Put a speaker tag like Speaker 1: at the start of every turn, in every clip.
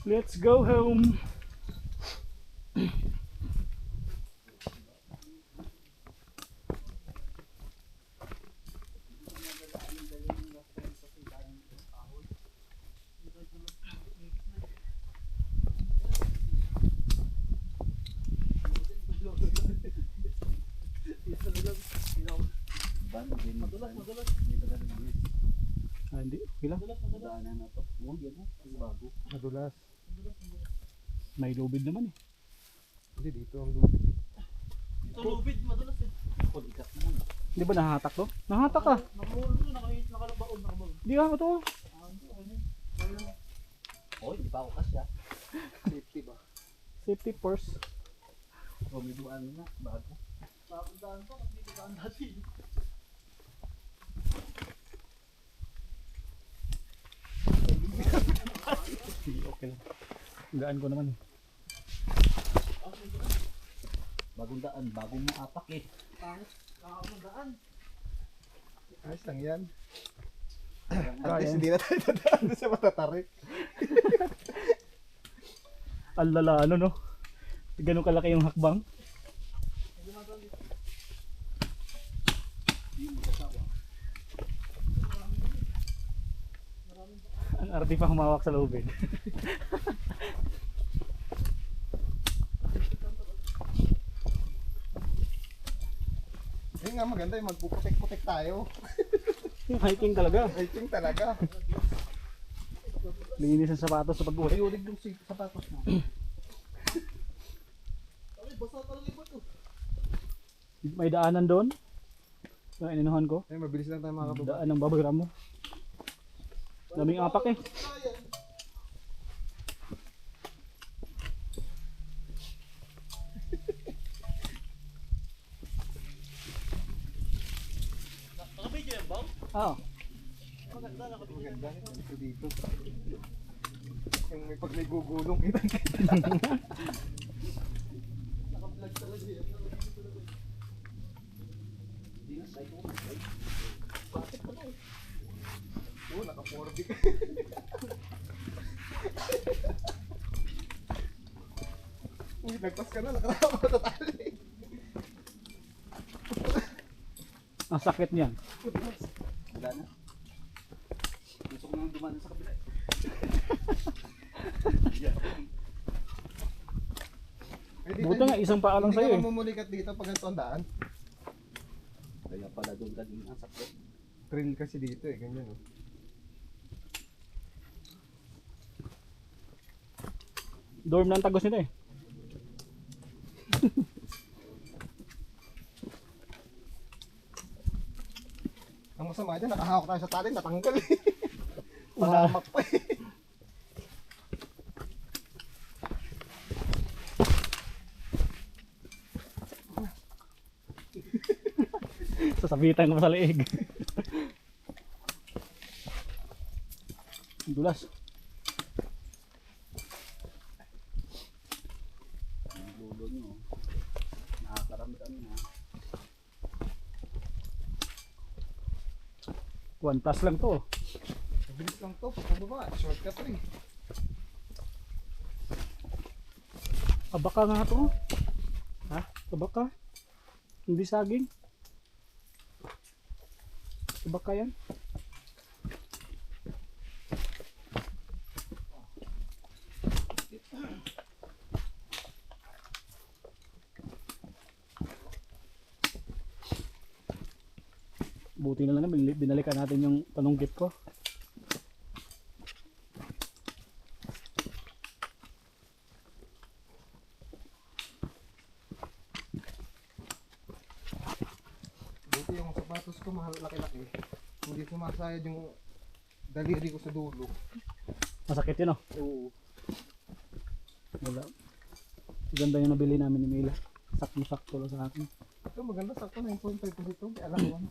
Speaker 1: Let's go home.
Speaker 2: Madulas.
Speaker 1: Ah, hindi. Okay lang.
Speaker 2: Daanan na to. Huwag yan, bago.
Speaker 3: Madulas.
Speaker 1: May lubid naman eh.
Speaker 3: Hindi dito ang lubid.
Speaker 2: Ito lubid, madulas eh. Pag-ikat mo na.
Speaker 1: Di ba nahatak to? Nahatak ka.
Speaker 2: Nakamulo na, nakalabaon, nakabaon.
Speaker 1: Di ka to.
Speaker 2: Oh, hindi pa ako kasya. Safety ba?
Speaker 1: Safety first.
Speaker 2: Rumiduan na, bago. Bagong daan to, hindi ko daan dati.
Speaker 1: Okay lang. Gaan ko naman eh.
Speaker 2: Bagong daan, bagong mga apak eh. Bagong daan.
Speaker 3: Ayos lang yan. At
Speaker 1: Kaya.
Speaker 3: least hindi na tayo dadaan doon sa matatarik.
Speaker 1: Alala ano no? Ganun kalaki yung hakbang. Ang arte pa humawak sa lubid.
Speaker 3: Yun nga maganda yung magpuputik-putik tayo.
Speaker 1: Yung hiking talaga.
Speaker 3: Hiking talaga.
Speaker 1: Linis ang sapatos sa pag-uwi.
Speaker 2: Ayurig yung sapatos mo. Ay, basa talaga yung bato.
Speaker 1: May daanan doon. Yung ininuhan ko.
Speaker 3: Ay, mabilis lang tayo makakababa.
Speaker 1: Daan ng babagram mo. Daming apak eh.
Speaker 2: Nakabidyo yan, Bang?
Speaker 1: Ah,
Speaker 2: Maganda, nakabidyo.
Speaker 3: Maganda ito dito. Yung may pag may gugulong kita.
Speaker 2: Nakablog talaga yan. Hindi na, tayo ko. Bakit pa daw?
Speaker 3: Oo, naka-4D. Uy, nagpas ka na, nakarawa ka na tali.
Speaker 1: ang sakit niyan.
Speaker 2: Wala na. Gusto ko nang dumaan sa kabila.
Speaker 1: Buti nga isang paa lang
Speaker 3: Hindi
Speaker 1: sa'yo
Speaker 3: ka
Speaker 1: eh.
Speaker 3: mamumulikat dito pag ganito ang daan.
Speaker 2: Kaya pala doon kanina ang sakit.
Speaker 3: Trail kasi dito eh, ganyan oh.
Speaker 1: Dorm ng tagos nito eh.
Speaker 3: Ang masama dyan, nakahawak tayo sa tali, natanggal eh. Malamak pa eh.
Speaker 1: Sasabitan ko sa leeg. Dulas.
Speaker 2: Ang dulo nyo. Nakakaramdam na.
Speaker 1: Kwantas lang to.
Speaker 3: Mabilis lang to, pagpababa, shortcut rin.
Speaker 1: Abaka nga to. Ha? Abaka? Hindi saging. Abaka yan. Buti na lang binalikan natin yung panunggit ko.
Speaker 3: Buti yung sapatos ko mahal laki-laki. Hindi sumasayad yung daliri ko sa dulo.
Speaker 1: Masakit yun oh.
Speaker 3: Oo.
Speaker 1: Wala. Ganda yung nabili namin ni Mila. Sakto-sakto lang sa akin.
Speaker 3: Ito maganda, sakto 9.5 ko dito. Kaya alam ko ano.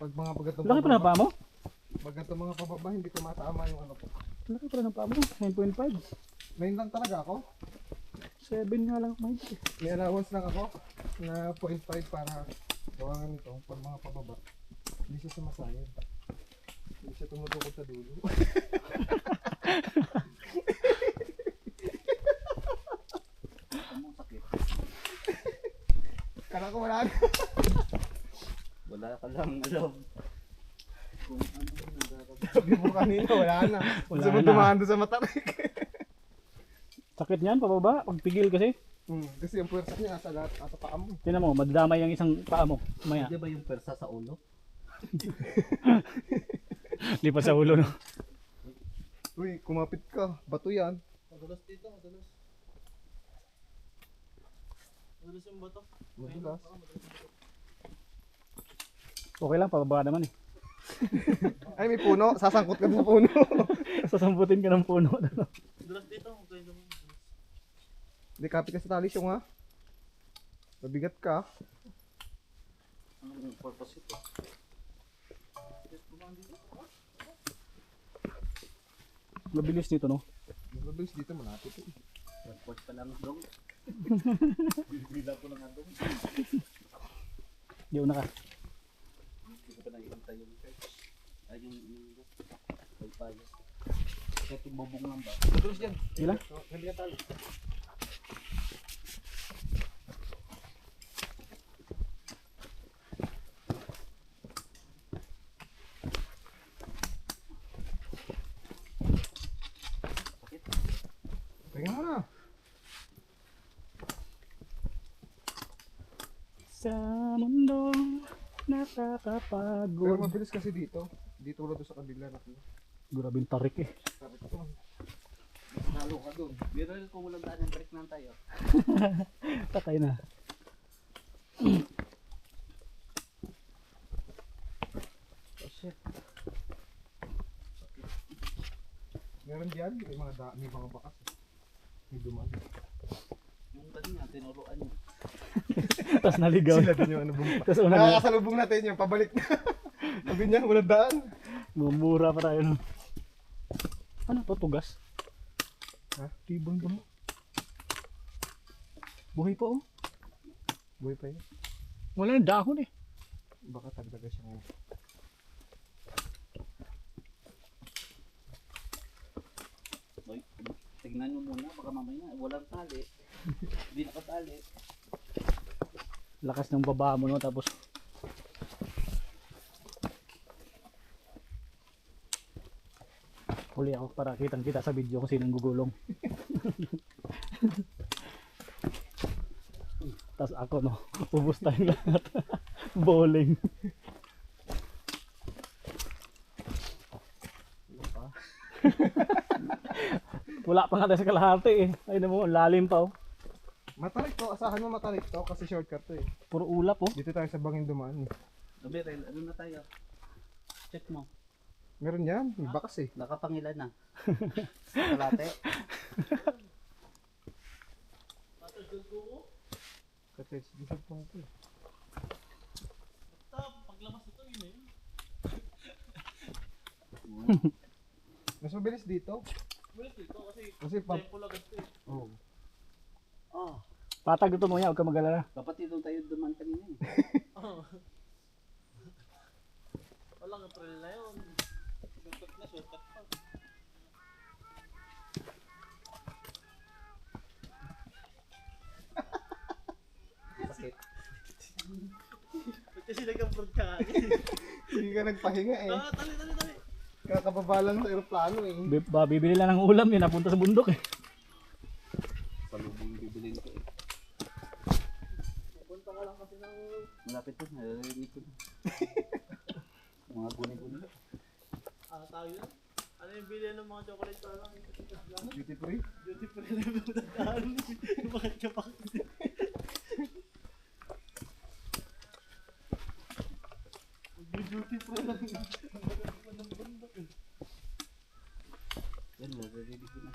Speaker 3: Pag mga bagatong
Speaker 1: Laki pa na pa mo?
Speaker 3: bagatong mga pababa, hindi ko matama yung ano ko.
Speaker 1: Laki pa na pa mo. 9.5.
Speaker 3: 9 lang talaga ako.
Speaker 1: 7 nga lang may
Speaker 3: May allowance lang ako na 0.5 para gawangan nito pag mga pababa. Hindi siya sumasayad. Hindi siya tumutukod sa dulo.
Speaker 2: walang alam. Kung ano nagkakaroon.
Speaker 3: Sabi mo kanina, wala na.
Speaker 1: Wala
Speaker 3: Gusto mo
Speaker 1: na.
Speaker 3: dumaan doon sa matarik.
Speaker 1: Sakit niyan, pababa. Pagpigil kasi.
Speaker 3: Kasi yung puwersa niya nasa lahat, nasa paa mo.
Speaker 1: Tinan mo, madadamay yung isang paa mo. Maya,
Speaker 2: Di ba yung persa sa ulo?
Speaker 1: lipat sa ulo, no?
Speaker 3: Uy, kumapit ka. Bato yan.
Speaker 2: Madulas dito, madulas. Madulas yung bato.
Speaker 3: Madulas.
Speaker 1: Okay lang, pababa naman eh.
Speaker 3: Ay, may puno. Sasangkot ka sa puno.
Speaker 1: Sasamputin ka ng puno.
Speaker 2: Madulas dito, okay naman.
Speaker 3: Hindi, kapit ka sa tali siyong ha. Mabigat ka.
Speaker 2: Anong purpose ito?
Speaker 1: Mabilis nito, no?
Speaker 3: Mabilis dito, malapit eh.
Speaker 2: Transport pa lang dong. Bila ko lang andong.
Speaker 1: Di una ka.
Speaker 2: Hindi ko pa nakikita yung church. Ay yung pagpayos. Kaya timbobong lang ba?
Speaker 3: Madulas dyan.
Speaker 1: Ilan?
Speaker 3: Hindi ka tali. Tingnan mo na.
Speaker 1: Sa mundo,
Speaker 3: Pero
Speaker 1: nakakapagod.
Speaker 3: mabilis kasi dito. Di tulad doon sa kabila na ko.
Speaker 1: Grabe yung tarik eh.
Speaker 3: Sabi ko,
Speaker 2: Nalo ka doon. Pero kung walang daan yung break na tayo.
Speaker 1: Takay na.
Speaker 2: Oh shit.
Speaker 3: meron diyan, may mga bakas. May duman.
Speaker 2: Yung kanina, tinuruan niya.
Speaker 1: Tapos naligaw.
Speaker 3: Sila din yung ano bumpa.
Speaker 1: Tapos una na,
Speaker 3: Nakakasalubong natin yung pabalik na. Sabi niya, walang daan.
Speaker 1: mumura pa tayo. No? Ano to, tugas?
Speaker 3: Ha?
Speaker 1: Tibon ba mo? Buhay pa oh.
Speaker 3: Buhay pa yun.
Speaker 1: Wala na dahon eh.
Speaker 3: Baka tagdaga siya ngayon.
Speaker 2: Boy, tignan nyo muna, baka mamaya walang tali. Hindi nakatali.
Speaker 1: Lakas ng baba mo no, tapos huli ako para kitang kita sa video kung sinong gugulong. Tapos ako no, ubos tayong lahat. Bowling. Wala pa nga tayo sa kalahati eh. Ay na mo, lalim pa oh.
Speaker 3: Matarik to, asahan mo matarik to kasi shortcut to eh.
Speaker 1: Puro ulap oh.
Speaker 3: Dito tayo sa bangin dumaan.
Speaker 2: Gabriel, ano na tayo? Check mo.
Speaker 3: Meron yan, may bakas eh.
Speaker 2: Nakapangilan na. Kalate.
Speaker 3: Katets, disag pa ito eh.
Speaker 2: Paglamas ito, yun eh.
Speaker 3: Mas mabilis dito.
Speaker 2: Bilis dito
Speaker 3: Kasi pag...
Speaker 2: tempo lang ito eh.
Speaker 3: Oh.
Speaker 2: Ah,
Speaker 1: Patag ito mo yan, huwag ka mag-alala.
Speaker 2: dapat dito tayo dumaan kanina eh.
Speaker 4: Walang trail na yun. Shortcut pa.
Speaker 2: Sakit.
Speaker 4: Ba't kasi nag-abroad ka kagad?
Speaker 3: Hindi ka nagpahinga eh.
Speaker 4: Tali, tali, tali.
Speaker 3: Kakababalan sa aeroplano eh.
Speaker 1: Bibili lang ng ulam yun, napunta sa bundok eh.
Speaker 2: Salubong bibilin ko eh.
Speaker 4: Punta ka lang kasi ng...
Speaker 2: Malapit to, nalilinig ko na. Mga guni-guni.
Speaker 4: Tawag yun? Ano yung bilhin ng mga chocolate parang
Speaker 3: Duty free?
Speaker 4: duty free na yung dadaan. Bakit ka pa kasi? Duty free lang.
Speaker 2: Yan, nalilinig ko na.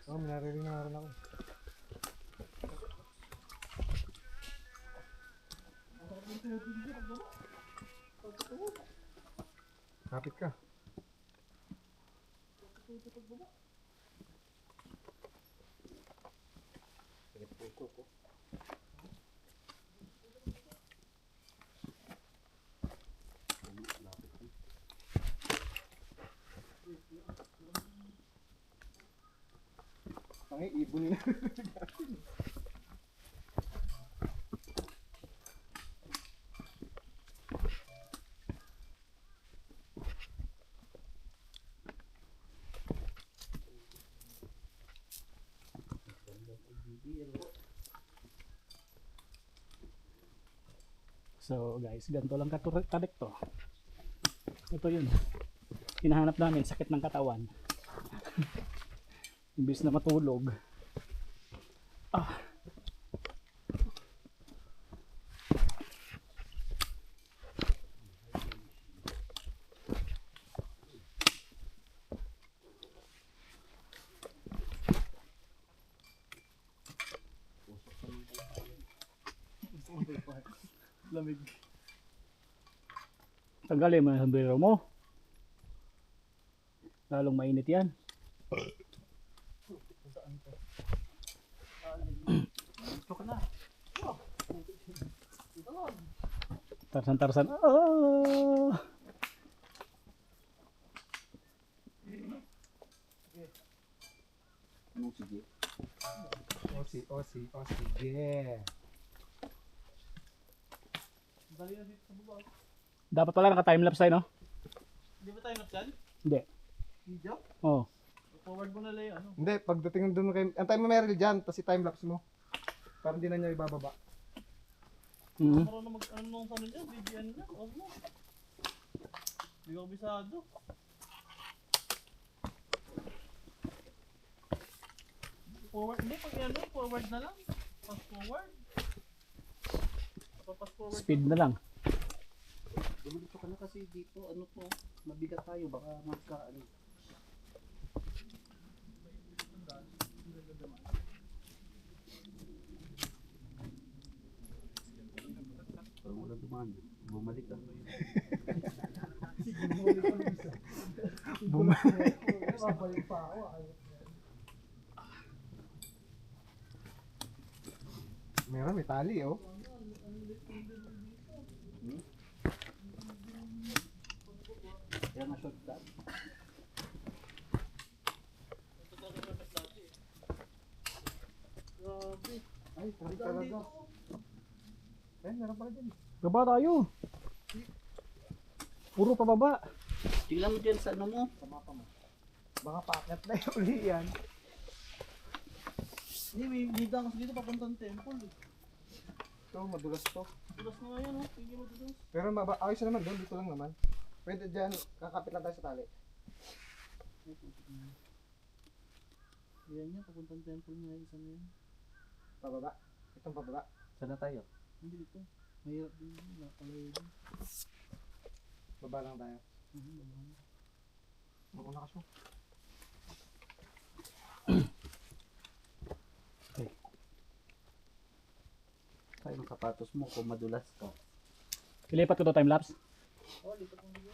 Speaker 3: Oo, may naririnig na rin ako. Kapit ka.
Speaker 2: Sakit puso ko. Malapit na.
Speaker 3: Ang ibon nila.
Speaker 1: So guys, ganito lang katurik to. Ito yun. Hinahanap namin, sakit ng katawan. Imbis na matulog. Ah.
Speaker 4: Lamig.
Speaker 1: Tanggalin mo yung sombrero mo. Lalong mainit yan.
Speaker 2: Ito ka na.
Speaker 1: Tarsan-tarsan. Ah!
Speaker 2: Anong sige?
Speaker 3: O sige.
Speaker 4: Dali na dito sa baba.
Speaker 1: Dapat pala naka-timelapse tayo, no?
Speaker 4: Di ba tayo nagsan?
Speaker 1: Hindi.
Speaker 4: Video?
Speaker 1: Oh.
Speaker 4: Forward mo na lang yung ano.
Speaker 3: Hindi, pagdating doon kay... Antay mo Meryl dyan, tapos i-timelapse mo. Para hindi na niya ibababa.
Speaker 1: Mm.
Speaker 4: Marunong mag ano nung ano dyan, BBN na, huwag mo. Hindi ko bisado. Forward, hindi pag ano, forward na lang. Pass forward. Pass forward.
Speaker 1: Speed na lang.
Speaker 2: Dumulito ka na kasi dito. Ano to? Mabigat tayo. Baka magka ano. Parang wala dumaan. Bumalik ka.
Speaker 3: Babalik pa ako. Meron, may tali oh.
Speaker 2: Kaya nga shortcut.
Speaker 4: Grabe.
Speaker 3: Ay, tali talaga. Eh, meron pala dyan.
Speaker 1: Baba tayo. Puro pababa.
Speaker 2: Tingnan mo dyan sa ano mo.
Speaker 3: Sa mapa mo. Baka paakyat na yung uli yan.
Speaker 4: Hindi, may dito kasi dito papuntang temple.
Speaker 3: Ito, madulas to.
Speaker 4: Tulas na nga yan, oh. Hindi mo tulas.
Speaker 3: Pero ayos na naman doon, dito lang naman. Pwede dyan, kakapit lang tayo sa tali.
Speaker 4: Yan yan, papuntang temple nga isa na yan.
Speaker 3: Pababa. Itong pababa.
Speaker 2: Saan na tayo?
Speaker 4: Hindi dito. Mahirap din yun. Nakalayo din.
Speaker 3: Baba lang tayo. Mauna ka siya.
Speaker 2: Tayo ng sapatos mo kung madulas ka.
Speaker 1: Ilipat ko to timelapse.
Speaker 4: Oh, dito pong dito.